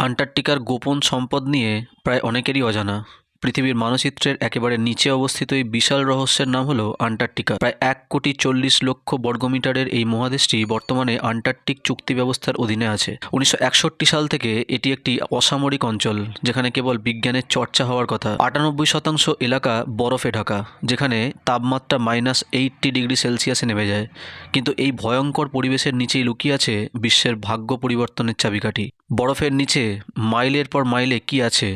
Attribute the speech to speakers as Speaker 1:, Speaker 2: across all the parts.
Speaker 1: আন্টার্কটিকার গোপন সম্পদ নিয়ে প্রায় অনেকেরই অজানা। পৃথিবীর মানচিত্রের একেবারে নিচে অবস্থিত এই বিশাল রহস্যের নাম হলো আন্টার্কটিকা। প্রায় 1,40,00,000 বর্গমিটারের এই মহাদেশটি বর্তমানে আন্টার্কটিক চুক্তি ব্যবস্থার অধীনে আছে। 1961 সাল থেকে এটি একটি অসামরিক অঞ্চল, যেখানে কেবল বিজ্ঞানের চর্চা হওয়ার কথা। 98% এলাকা বরফে ঢাকা, যেখানে তাপমাত্রা -80 ডিগ্রি সেলসিয়াসে নেমে যায়। কিন্তু এই ভয়ঙ্কর পরিবেশের নিচেই লুকিয়ে আছে বিশ্বের ভাগ্য পরিবর্তনের চাবিকাঠি। বরফের নিচে মাইলের পর মাইলে কি আছে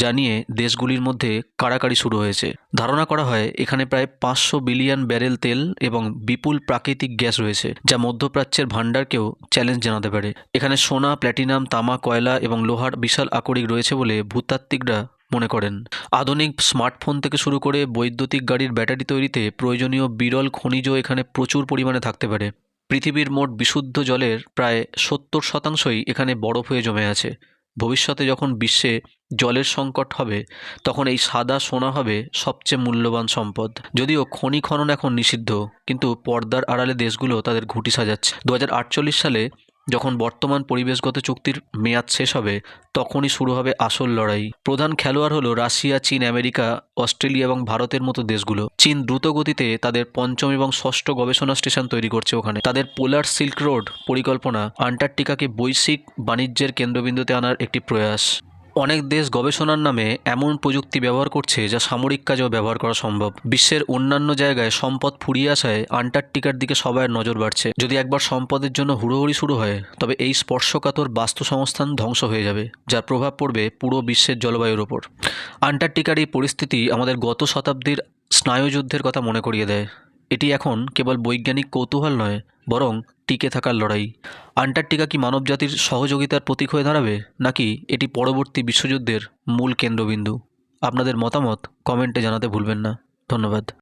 Speaker 1: জানিয়ে দেশগুলির মধ্যে কাড়াকাড়ি শুরু হয়েছে। ধারণা করা হয় এখানে প্রায় 500 বিলিয়ন ব্যারেল তেল এবং বিপুল প্রাকৃতিক গ্যাস রয়েছে, যা মধ্যপ্রাচ্যের ভাণ্ডারকেও চ্যালেঞ্জ জানাতে পারে। এখানে সোনা, প্ল্যাটিনাম, তামা, কয়লা এবং লোহার বিশাল আকরিক রয়েছে বলে ভূতাত্ত্বিকরা মনে করেন। আধুনিক স্মার্টফোন থেকে শুরু করে বৈদ্যুতিক গাড়ির ব্যাটারি তৈরিতে প্রয়োজনীয় বিরল খনিজ এখানে প্রচুর পরিমাণে থাকতে পারে। পৃথিবীর মোট বিশুদ্ধ জলের প্রায় 70%ই এখানে বরফ হয়ে জমে আছে। ভবিষ্যতে যখন বিশ্বে জলের সংকট হবে, তখন এই সাদা সোনা হবে সবচেয়ে মূল্যবান সম্পদ। যদিও খনি খনন এখন নিষিদ্ধ, কিন্তু পর্দার আড়ালে দেশগুলো তাদের ঘুঁটি সাজাচ্ছে। 2048 সালে যখন বর্তমান পরিবেশগত চুক্তির মেয়াদ শেষ হবে, তখনই শুরু হবে আসল লড়াই। প্রধান খেলোয়াড় হলো রাশিয়া, চীন, আমেরিকা, অস্ট্রেলিয়া এবং ভারতের মতো দেশগুলো। চীন দ্রুত গতিতে তাদের পঞ্চম এবং ষষ্ঠ গবেষণা স্টেশন তৈরি করছে ওখানে। তাদের পোলার সিল্ক রোড পরিকল্পনা আন্টার্কটিকাকে বৈশ্বিক বাণিজ্যের কেন্দ্রবিন্দুতে আনার একটি প্রয়াস। অনেক দেশ গবেষণার নামে এমন প্রযুক্তি ব্যবহার করছে যা সামরিক কাজেও ব্যবহার করা সম্ভব। বিশ্বের অন্যান্য জায়গায় সম্পদ ফুরিয়ে আসায় আন্টার্কটিকার দিকে সবার নজর বাড়ছে। যদি একবার সম্পদের জন্য হুড়োহুড়ি শুরু হয়, তবে এই স্পর্শকাতর বাস্তু সংস্থান ধ্বংস হয়ে যাবে, যার প্রভাব পড়বে পুরো বিশ্বের জলবায়ুর ওপর। আন্টার্কটিকার এই পরিস্থিতি আমাদের গত শতাব্দীর স্নায়ুযুদ্ধের কথা মনে করিয়ে দেয়। এটি এখন কেবল বৈজ্ঞানিক কৌতূহল নয়, বরং টিকে থাকার লড়াই। আন্টার্কটিকা কি মানবজাতির সহযোগিতার প্রতীক হয়ে দাঁড়াবে, নাকি এটি পরবর্তী বিশ্বযুদ্ধের মূল কেন্দ্রবিন্দু? আপনাদের মতামত কমেন্টে জানাতে ভুলবেন না। ধন্যবাদ।